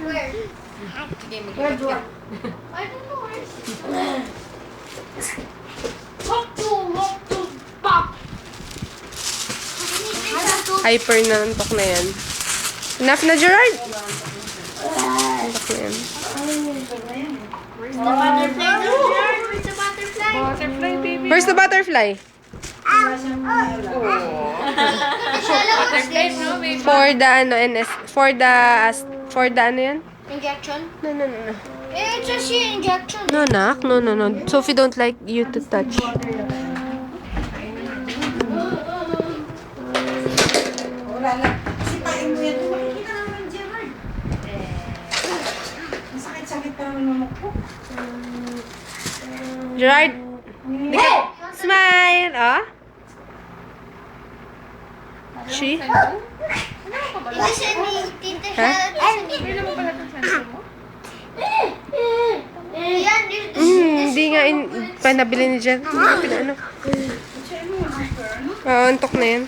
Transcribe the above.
Where? Sige, Where do mag-ibat ka. I don't know where. Hop to pop. Hyper na antok na yan. Enough na, Gerard? Antok na yan. Where's the butterfly? Where's the butterfly? Butterfly, baby. Where's the butterfly? Butterfly, no, baby. For the, ano, NS, for the, ano yan? Injection? No. It's just injection. No, nak. No. Sophie don't like you to touch. Wala lang. Sipain mo yan. Makikita naman, Gerard. Ang sakit-sakit pa naman naman ko. Gerard, smile. Oh. She? Listen me, Tita Huh? Pwede mo pala itong sensor mo? Yan, Hindi nga, panabili ni Jen. Ano? Oo, antok na yan.